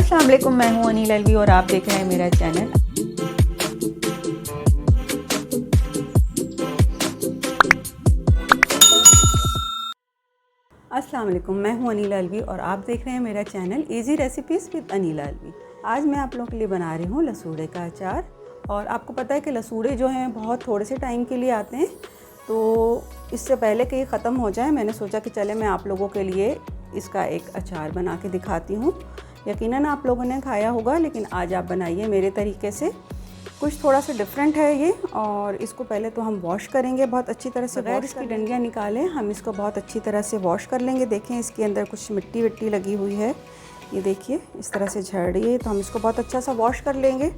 अस्सलाम वालेकुम, मैं हूँ अनील अलवी और आप देख रहे हैं मेरा चैनल। अस्सलाम वालेकुम, मैं हूँ अनील अलवी और आप देख रहे हैं मेरा channel easy recipes with Anil Alvi. आज मैं आप लोगों के लिए बना रही हूँ लसूड़े का अचार। और आपको पता है कि लसूड़े जो हैं बहुत थोड़े से टाइम के लिए आते हैं, तो इससे पहले कि ये ख़त्म हो जाए मैंने सोचा कि चले मैं आप लोगों के लिए इसका एक अचार बना के दिखाती हूँ। यकीनन आप लोगों ने खाया होगा, लेकिन आज आप बनाइए मेरे तरीके से। कुछ थोड़ा सा डिफरेंट है ये। और इसको पहले तो हम वॉश करेंगे बहुत अच्छी तरह से, बगैर इसकी डंडियाँ निकालें हम इसको बहुत अच्छी तरह से वॉश कर लेंगे। देखें इसके अंदर कुछ मिट्टी विट्टी लगी हुई है, ये देखिए इस तरह से झड़ रही है, तो हम इसको बहुत अच्छा सा वॉश कर लेंगे।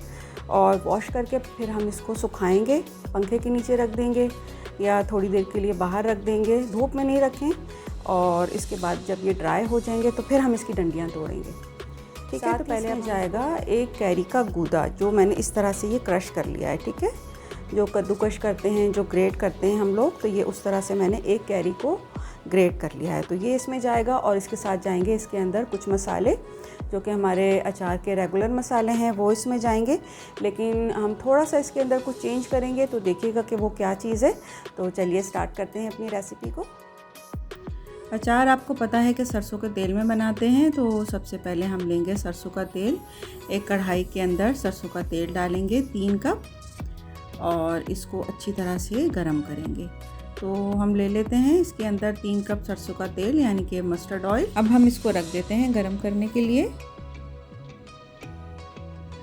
और वॉश करके फिर हम इसको सुखाएंगे, पंखे के नीचे रख देंगे या थोड़ी देर के लिए बाहर रख देंगे, धूप में नहीं रखें। और इसके बाद जब ये ड्राई हो जाएंगे तो फिर हम इसकी डंडियाँ तोड़ेंगे, ठीक है। तो पहले अब जाएगा एक कैरी का गूदा, जो मैंने इस तरह से ये क्रश कर लिया है, ठीक है। जो कद्दूकश करते हैं, जो ग्रेट करते हैं हम लोग, तो ये उस तरह से मैंने एक कैरी को ग्रेट कर लिया है। तो ये इसमें जाएगा और इसके साथ जाएंगे इसके अंदर कुछ मसाले जो कि हमारे अचार के रेगुलर मसाले हैं, वो इसमें जाएंगे। लेकिन हम थोड़ा सा इसके अंदर कुछ चेंज करेंगे, तो देखिएगा कि वो क्या चीज़ है। तो चलिए स्टार्ट करते हैं अपनी रेसिपी को। अचार आपको पता है कि सरसों के तेल में बनाते हैं, तो सबसे पहले हम लेंगे सरसों का तेल। एक कढ़ाई के अंदर सरसों का तेल डालेंगे 3 कप और इसको अच्छी तरह से गरम करेंगे। तो हम ले लेते हैं इसके अंदर 3 कप सरसों का तेल, यानी कि मस्टर्ड ऑयल। अब हम इसको रख देते हैं गरम करने के लिए।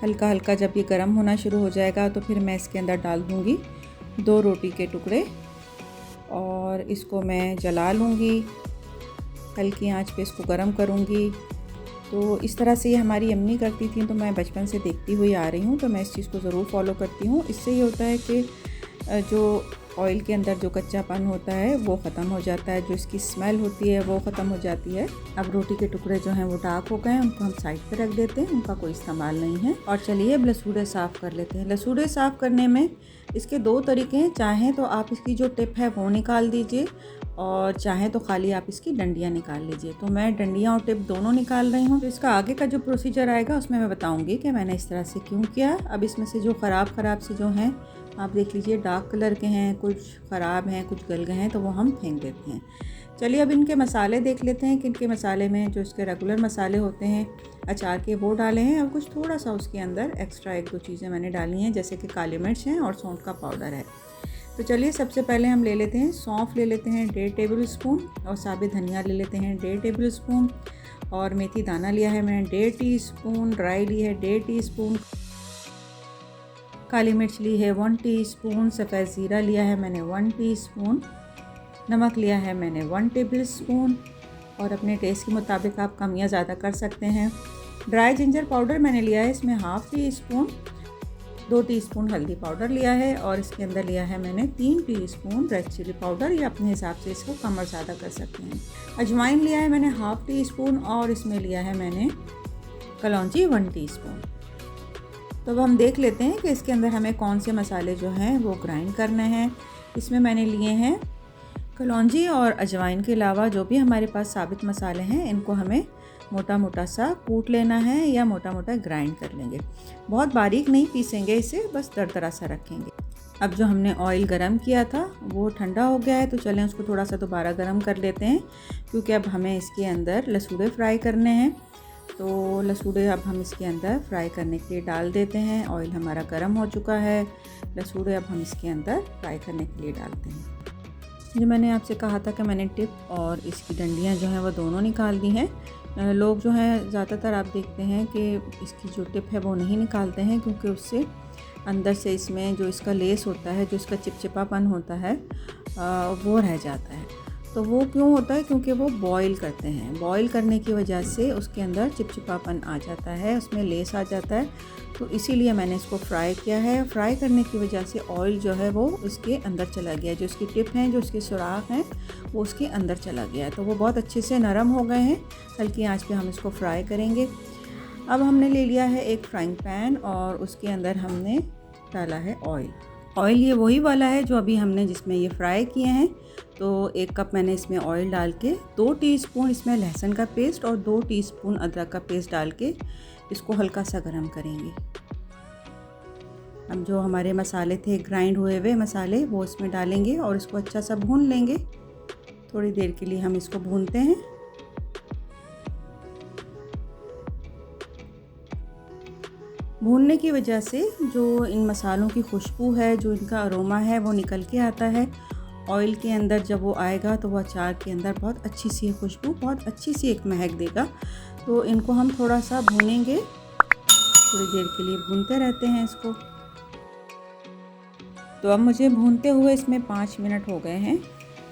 हल्का हल्का जब ये गरम होना शुरू हो जाएगा तो फिर मैं इसके अंदर डाल दूँगी 2 रोटी के टुकड़े और इसको मैं जला लूँगी। हल्की आंच पे इसको गरम करूँगी। तो इस तरह से ये हमारी अम्मी करती थी, तो मैं बचपन से देखती हुई आ रही हूँ, तो मैं इस चीज़ को ज़रूर फॉलो करती हूँ। इससे ये होता है कि जो ऑयल के अंदर जो कच्चापन होता है वो ख़त्म हो जाता है, जो इसकी स्मेल होती है वो ख़त्म हो जाती है। अब रोटी के टुकड़े जो हैं वो डार्क हो गए हैं, उनको हम साइड पे रख देते हैं, उनका कोई इस्तेमाल नहीं है। और चलिए अब लसूड़े साफ़ कर लेते हैं। लसूड़े साफ़ करने में इसके 2 तरीके हैं। चाहें तो आप इसकी जो टिप है वो निकाल दीजिए और चाहें तो खाली आप इसकी डंडियाँ निकाल लीजिए। तो मैं डंडियाँ और टिप दोनों निकाल रही हूँ। तो इसका आगे का जो प्रोसीजर आएगा उसमें मैं बताऊँगी कि मैंने इस तरह से क्यों किया। अब इसमें से जो ख़राब से जो हैं आप देख लीजिए, डार्क कलर के हैं, कुछ ख़राब हैं, कुछ गल गए हैं, तो वो हम फेंक देते हैं। चलिए अब इनके मसाले देख लेते हैं कि इनके मसाले में जो इसके रेगुलर मसाले होते हैं अचार के वो डाले हैं। अब कुछ थोड़ा सा उसके अंदर एक्स्ट्रा 1-2 चीज़ें मैंने डाली हैं, जैसे कि काली मिर्च है और सौंठ का पाउडर है। तो चलिए सबसे पहले हम ले लेते हैं सौंफ, ले लेते हैं 1.5 टेबल स्पून और साबित धनिया ले लेते हैं 1.5 टेबल स्पून और मेथी दाना लिया है मैंने 1.5 टीस्पून, ड्राई ली है 1.5 टीस्पून, काली मिर्च ली है 1 टीस्पून, सफ़ेद ज़ीरा लिया है मैंने 1 टीस्पून, नमक लिया है मैंने 1 टेबल स्पून और अपने टेस्ट के मुताबिक आप कम या ज़्यादा कर सकते हैं। ड्राई जिंजर पाउडर मैंने लिया है इसमें 1/2 टीस्पून, 2 टीस्पून हल्दी पाउडर लिया है और इसके अंदर लिया है मैंने 3 टीस्पून रेड चिली पाउडर, या अपने हिसाब से इसको कम और ज़्यादा कर सकते हैं। अजवाइन लिया है मैंने 1/2 टीस्पून और इसमें लिया है मैंने कलौंजी 1 टीस्पून। तो अब हम देख लेते हैं कि इसके अंदर हमें कौन से मसाले जो हैं वो ग्राइंड करने हैं। इसमें मैंने लिए हैं कलौंजी और अजवाइन के अलावा जो भी हमारे पास साबित मसाले हैं, इनको हमें मोटा मोटा सा कूट लेना है या मोटा मोटा ग्राइंड कर लेंगे। बहुत बारीक नहीं पीसेंगे इसे, बस दरदरा सा रखेंगे। अब जो हमने ऑयल गरम किया था वो ठंडा हो गया है, तो चलें उसको थोड़ा सा दोबारा गरम कर लेते हैं, क्योंकि अब हमें इसके अंदर लसूड़े फ्राई करने हैं। तो लसूड़े अब हम इसके अंदर फ्राई करने के लिए डाल देते हैं। ऑयल हमारा गर्म हो चुका है, लसूड़े अब हम इसके अंदर फ्राई करने के लिए डालते हैं। जो मैंने आपसे कहा था कि मैंने टिप और इसकी डंडियाँ जो हैं वो दोनों निकाल दी हैं। लोग जो हैं ज़्यादातर आप देखते हैं कि इसकी जो टिप है वो नहीं निकालते हैं, क्योंकि उससे अंदर से इसमें जो इसका लेस होता है, जो इसका चिपचिपापन होता है वो रह जाता है। तो वो क्यों होता है? क्योंकि वो बॉईल करते हैं। बॉईल करने की वजह से उसके अंदर चिपचिपापन आ जाता है, उसमें लेस आ जाता है। तो इसीलिए मैंने इसको फ्राई किया है। फ्राई करने की वजह से ऑयल जो है वो उसके अंदर चला गया, जो उसकी टिप हैं, जो उसके सुराख हैं, वो उसके अंदर चला गया है। तो वो बहुत अच्छे से नरम हो गए हैं। हल्की आंच पे हम इसको फ्राई करेंगे। अब हमने ले लिया है एक फ्राइंग पैन और उसके अंदर हमने डाला है ऑयल। ऑयल ये वही वाला है जो अभी हमने जिसमें ये फ्राई किए हैं। तो 1 कप मैंने इसमें ऑयल डाल के 2 टीस्पून इसमें लहसुन का पेस्ट और 2 टीस्पून अदरक का पेस्ट डाल के इसको हल्का सा गरम करेंगे। अब जो हमारे मसाले थे, ग्राइंड हुए हुए मसाले, वो इसमें डालेंगे और इसको अच्छा सा भून लेंगे। थोड़ी देर के लिए हम इसको भूनते हैं। भूनने की वजह से जो इन मसालों की खुशबू है, जो इनका अरोमा है, वो निकल के आता है ऑयल के अंदर। जब वो आएगा तो वो अचार के अंदर बहुत अच्छी सी खुशबू, बहुत अच्छी सी एक महक देगा। तो इनको हम थोड़ा सा भूनेंगे, थोड़ी देर के लिए भूनते रहते हैं इसको। तो अब मुझे भूनते हुए इसमें 5 मिनट हो गए हैं।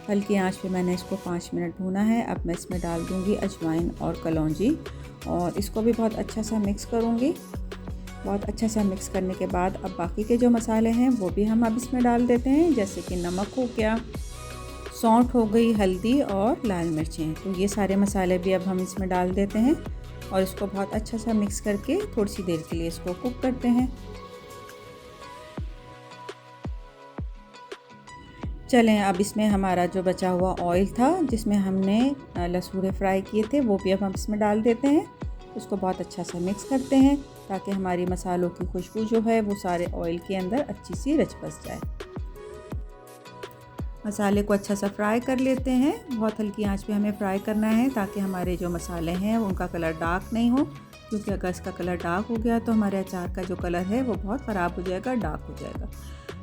हल्की आंच पे मैंने इसको 5 मिनट भूना है। अब मैं इसमें डाल दूँगी अजवाइन और कलौंजी और इसको भी बहुत अच्छा सा मिक्स करूँगी। बहुत अच्छा सा मिक्स करने के बाद अब बाकी के जो मसाले हैं वो भी हम अब इसमें डाल देते हैं, जैसे कि नमक हो गया, सौंठ हो गई, हल्दी और लाल मिर्चें। तो ये सारे मसाले भी अब हम इसमें डाल देते हैं और इसको बहुत अच्छा सा मिक्स करके थोड़ी सी देर के लिए इसको कुक करते हैं। चलें, अब इसमें हमारा जो बचा हुआ ऑयल था जिसमें हमने लसूड़े फ्राई किए थे वो भी अब हम इसमें डाल देते हैं। उसको बहुत अच्छा सा मिक्स करते हैं ताकि हमारी मसालों की खुशबू जो है वो सारे ऑयल के अंदर अच्छी सी रच बस जाए। मसाले को अच्छा सा फ्राई कर लेते हैं। बहुत हल्की आंच पे हमें फ्राई करना है ताकि हमारे जो मसाले हैं उनका कलर डार्क नहीं हो, क्योंकि अगर इसका कलर डार्क हो गया तो हमारे अचार का जो कलर है वो बहुत ख़राब हो जाएगा, डार्क हो जाएगा।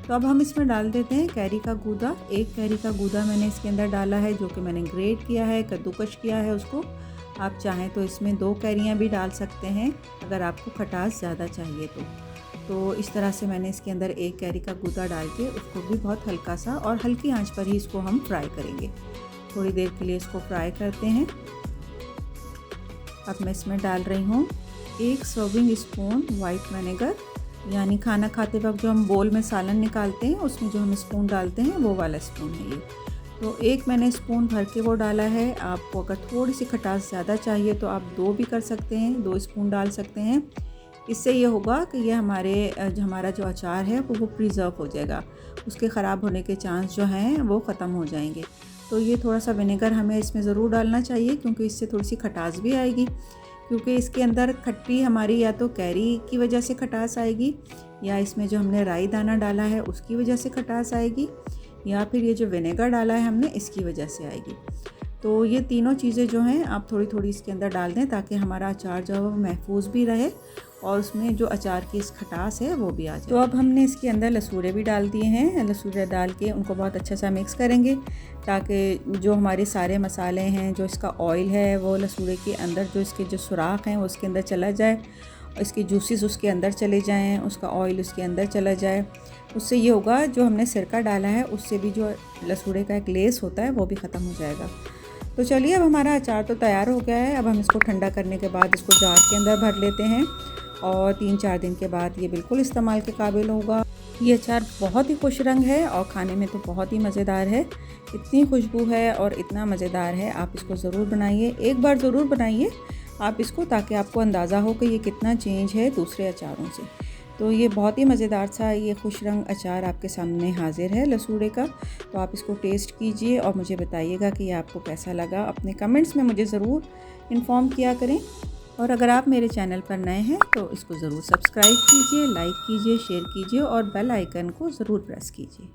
तो अब हम इसमें डाल देते हैं कैरी का गूदा। 1 कैरी का गूदा मैंने इसके अंदर डाला है, जो कि मैंने ग्रेट किया है, कद्दूकश किया है उसको। आप चाहें तो इसमें 2 कैरियाँ भी डाल सकते हैं अगर आपको खटास ज़्यादा चाहिए तो इस तरह से मैंने इसके अंदर 1 कैरी का गूदा डाल के उसको भी बहुत हल्का सा और हल्की आंच पर ही इसको हम फ्राई करेंगे। थोड़ी देर के लिए इसको फ्राई करते हैं। अब मैं इसमें डाल रही हूँ 1 सर्विंग स्पून वाइट विनेगर, यानी खाना खाते वक्त जो हम बोल में सालन निकालते हैं उसमें जो हम स्पून डालते हैं वो वाला स्पून है ये। तो 1 मैंने स्पून भर के वो डाला है। आपको अगर थोड़ी सी खटास ज़्यादा चाहिए तो आप 2 भी कर सकते हैं, 2 स्पून डाल सकते हैं। इससे ये होगा कि ये हमारा जो अचार है वो प्रिजर्व हो जाएगा, उसके ख़राब होने के चांस जो हैं वो ख़त्म हो जाएंगे। तो ये थोड़ा सा विनेगर हमें इसमें ज़रूर डालना चाहिए, क्योंकि इससे थोड़ी सी खटास भी आएगी। क्योंकि इसके अंदर खट्टी हमारी या तो कैरी की वजह से खटास आएगी, या इसमें जो हमने राई दाना डाला है उसकी वजह से खटास आएगी, या फिर ये जो विनेगर डाला है हमने इसकी वजह से आएगी। तो ये तीनों चीज़ें जो हैं आप थोड़ी थोड़ी इसके अंदर डाल दें ताकि हमारा अचार जो है वो महफूज भी रहे और उसमें जो अचार की इस खटास है वो भी आ जाए। तो अब हमने इसके अंदर लसूड़े भी डाल दिए हैं। लसूड़े डाल के उनको बहुत अच्छा सा मिक्स करेंगे ताकि जो हमारे सारे मसाले हैं, जो इसका ऑयल है, वो लसूड़े के अंदर जो इसके जो सुराख हैं वो उसके अंदर चला जाए, इसके जूसेस उसके अंदर चले जाएं, उसका ऑयल उसके अंदर चला जाए। उससे ये होगा जो हमने सिरका डाला है उससे भी जो लसूड़े का एक लेस होता है वो भी ख़त्म हो जाएगा। तो चलिए, अब हमारा अचार तो तैयार हो गया है। अब हम इसको ठंडा करने के बाद इसको जार के अंदर भर लेते हैं और 3-4 दिन के बाद ये बिल्कुल इस्तेमाल के काबिल होगा। ये अचार बहुत ही खुश रंग है और खाने में तो बहुत ही मज़ेदार है। इतनी खुशबू है और इतना मज़ेदार है, आप इसको ज़रूर बनाइए, एक बार ज़रूर बनाइए आप इसको, ताकि आपको अंदाज़ा हो कि ये कितना चेंज है दूसरे अचारों से। तो ये बहुत ही मज़ेदार सा ये खुश रंग अचार आपके सामने हाजिर है लसूड़े का। तो आप इसको टेस्ट कीजिए और मुझे बताइएगा कि ये आपको कैसा लगा। अपने कमेंट्स में मुझे ज़रूर इन्फॉर्म किया करें। और अगर आप मेरे चैनल पर नए हैं तो इसको ज़रूर सब्सक्राइब कीजिए, लाइक कीजिए, शेयर कीजिए और बेल आइकन को ज़रूर प्रेस कीजिए।